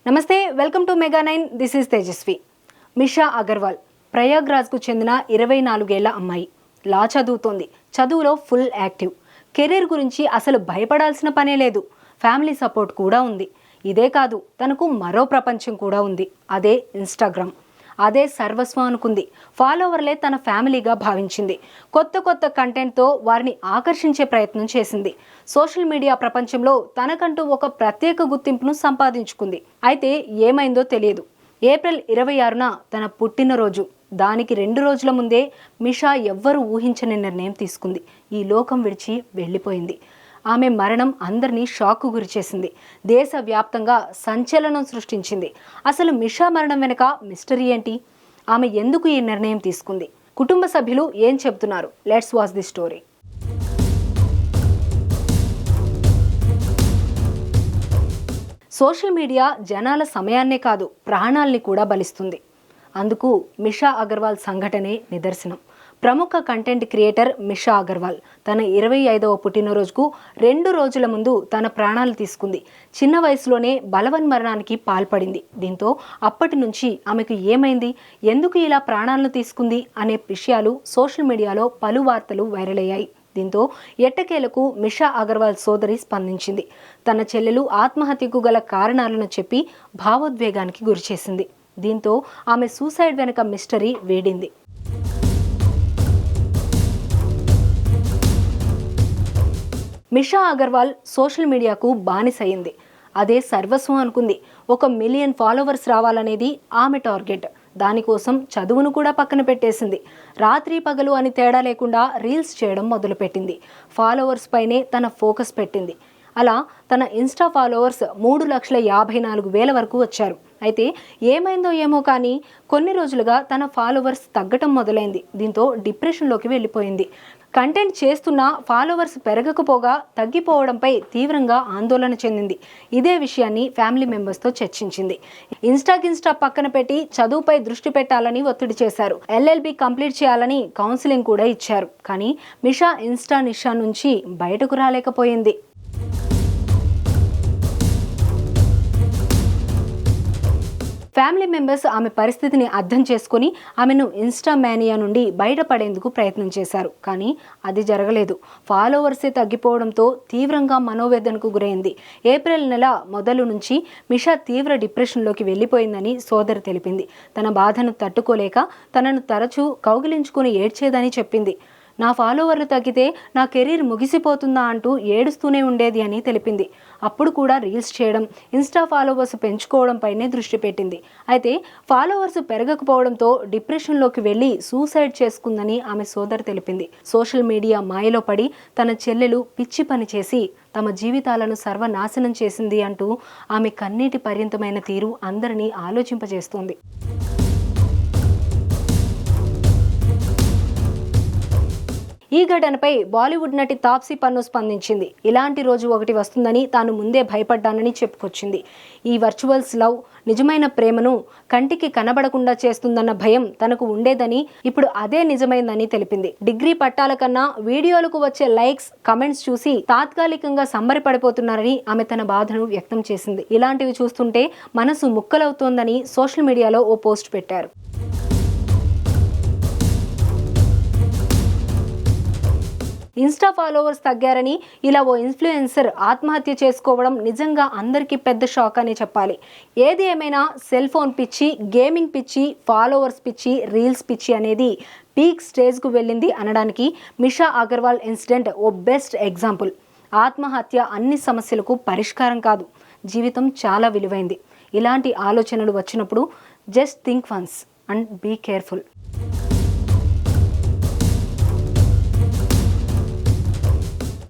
నమస్తే, welcome to మెగా9. This is Tejaswi. Misha Agarwal ప్రయాగ్రాజ్కు చెందిన 24 ఏళ్ల అమ్మాయి. లా చదువుతోంది. చదువులో ఫుల్ యాక్టివ్. కెరీర్ గురించి అసలు భయపడాల్సిన పనే లేదు. ఫ్యామిలీ సపోర్ట్ కూడా ఉంది. ఇదే కాదు, తనకు మరో ప్రపంచం కూడా ఉంది. అదే ఇన్స్టాగ్రామ్. అదే సర్వస్వం అనుకుంది. ఫాలోవర్లే తన ఫ్యామిలీగా భావించింది. కొత్త కంటెంట్తో వారిని ఆకర్షించే ప్రయత్నం చేసింది. సోషల్ మీడియా ప్రపంచంలో తనకంటూ ఒక ప్రత్యేక గుర్తింపును సంపాదించుకుంది. అయితే ఏమైందో తెలియదు. ఏప్రిల్ 26న తన పుట్టినరోజు. దానికి 2 రోజుల ముందే మిషా ఎవ్వరూ ఊహించని నిర్ణయం తీసుకుంది. ఈ లోకం విడిచి వెళ్ళిపోయింది. ఆమె మరణం అందరినీ షాక్కు గురిచేసింది. దేశవ్యాప్తంగా సంచలనం సృష్టించింది. అసలు మిషా మరణం వెనుక మిస్టరీ ఏంటి? ఆమె ఎందుకు ఈ నిర్ణయం తీసుకుంది? కుటుంబ సభ్యులు ఏం చెబుతున్నారు? Let's watch the story. Social media జనాల సమయాన్నే కాదు, ప్రాణాల్ని కూడా బలిస్తుంది. అందుకు మిషా అగర్వాల్ సంఘటనే నిదర్శనం. ప్రముఖ కంటెంట్ క్రియేటర్ మిషా అగర్వాల్ తన 25వ పుట్టినరోజుకు 2 రోజుల ముందు తన ప్రాణాలు తీసుకుంది. చిన్న వయసులోనే బలవన్మరణానికి పాల్పడింది. దీంతో అప్పటి నుంచి ఆమెకు ఏమైంది, ఎందుకు ఇలా ప్రాణాలను తీసుకుంది అనే విషయాలు సోషల్ మీడియాలో పలు వార్తలు వైరల్ అయ్యాయి. దీంతో ఎట్టకేలకు మిషా అగర్వాల్ సోదరి స్పందించింది. తన చెల్లెలు ఆత్మహత్యకు గల కారణాలను చెప్పి భావోద్వేగానికి గురిచేసింది. దీంతో ఆమె సూసైడ్ వెనుక మిస్టరీ వేడింది. మిషా అగర్వాల్ సోషల్ మీడియాకు బానిసయింది. అదే సర్వస్వం అనుకుంది. 1 మిలియన్ ఫాలోవర్స్ రావాలనేది ఆమె టార్గెట్. దానికోసం చదువును కూడా పక్కన పెట్టేసింది. రాత్రి పగలు అని తేడా లేకుండా రీల్స్ చేయడం మొదలుపెట్టింది. ఫాలోవర్స్ పైనే తన ఫోకస్ పెట్టింది. అలా తన ఇన్స్టా ఫాలోవర్స్ 3,54,000 వరకు వచ్చారు. అయితే ఏమైందో ఏమో కానీ కొన్ని రోజులుగా తన ఫాలోవర్స్ తగ్గటం మొదలైంది. దీంతో డిప్రెషన్లోకి వెళ్ళిపోయింది. కంటెంట్ చేస్తున్నా ఫాలోవర్స్ పెరగకపోగా తగ్గిపోవడంపై తీవ్రంగా ఆందోళన చెందింది. ఇదే విషయాన్ని ఫ్యామిలీ మెంబర్స్తో చర్చించింది. ఇన్స్టా పక్కన పెట్టి చదువుపై దృష్టి పెట్టాలని ఒత్తిడి చేశారు. LLB కంప్లీట్ చేయాలని కౌన్సిలింగ్ కూడా ఇచ్చారు. కానీ మిషా నిషా నుంచి బయటకు రాలేకపోయింది. ఫ్యామిలీ మెంబర్స్ ఆమె పరిస్థితిని అర్థం చేసుకుని ఆమెను ఇన్స్టా మేనియా నుండి బయటపడేందుకు ప్రయత్నం చేశారు. కానీ అది జరగలేదు. ఫాలోవర్సే తగ్గిపోవడంతో తీవ్రంగా మనోవేదనకు గురైంది. ఏప్రిల్ నెల మొదలు నుంచి మిషా తీవ్ర డిప్రెషన్లోకి వెళ్ళిపోయిందని సోదరి తెలిపింది. తన బాధను తట్టుకోలేక తనను తరచూ కౌగిలించుకుని ఏడ్చేదని చెప్పింది. నా ఫాలోవర్లు తగ్గితే నా కెరీర్ ముగిసిపోతుందా అంటూ ఏడుస్తూనే ఉండేది అని తెలిపింది. అప్పుడు కూడా రీల్స్ చేయడం, ఇన్స్టా ఫాలోవర్స్ పెంచుకోవడంపైనే దృష్టి పెట్టింది. అయితే ఫాలోవర్స్ పెరగకపోవడంతో డిప్రెషన్లోకి వెళ్ళి సూసైడ్ చేసుకుందని ఆమె సోదరి తెలిపింది. సోషల్ మీడియా మాయలో పడి తన చెల్లెలు పిచ్చి పని చేసి తమ జీవితాలను సర్వనాశనం చేసింది అంటూ ఆమె కన్నీటి పర్యంతమైన తీరు అందరినీ ఆలోచింపజేస్తోంది. ఈ ఘటనపై బాలీవుడ్ నటి తాప్సీ పన్ను స్పందించింది. ఇలాంటి రోజు ఒకటి వస్తుందని తాను ముందే భయపడ్డానని చెప్పుకొచ్చింది. ఈ వర్చువల్స్ లవ్ నిజమైన ప్రేమను కంటికి కనబడకుండా చేస్తుందన్న భయం తనకు ఉండేదని, ఇప్పుడు అదే నిజమైందని తెలిపింది. డిగ్రీ పట్టాల కన్నా వీడియోలకు వచ్చే లైక్స్, కమెంట్స్ చూసి తాత్కాలికంగా సంబరపడిపోతున్నారని ఆమె తన బాధను వ్యక్తం చేసింది. ఇలాంటివి చూస్తుంటే మనసు ముక్కలవుతోందని సోషల్ మీడియాలో ఓ పోస్ట్ పెట్టారు. ఇన్స్టా ఫాలోవర్స్ తగ్గారని ఇలా ఓ ఇన్ఫ్లుయెన్సర్ ఆత్మహత్య చేసుకోవడం నిజంగా అందరికీ పెద్ద షాక్ అనే చెప్పాలి. ఏది ఏమైనా సెల్ ఫోన్ పిచ్చి, గేమింగ్ పిచ్చి, ఫాలోవర్స్ పిచ్చి, రీల్స్ పిచ్చి అనేది పీక్ స్టేజ్కు వెళ్ళింది అనడానికి మిషా అగర్వాల్ ఇన్సిడెంట్ ఓ బెస్ట్ ఎగ్జాంపుల్. ఆత్మహత్య అన్ని సమస్యలకు పరిష్కారం కాదు. జీవితం చాలా విలువైంది. ఇలాంటి ఆలోచనలు వచ్చినప్పుడు just think once and be careful.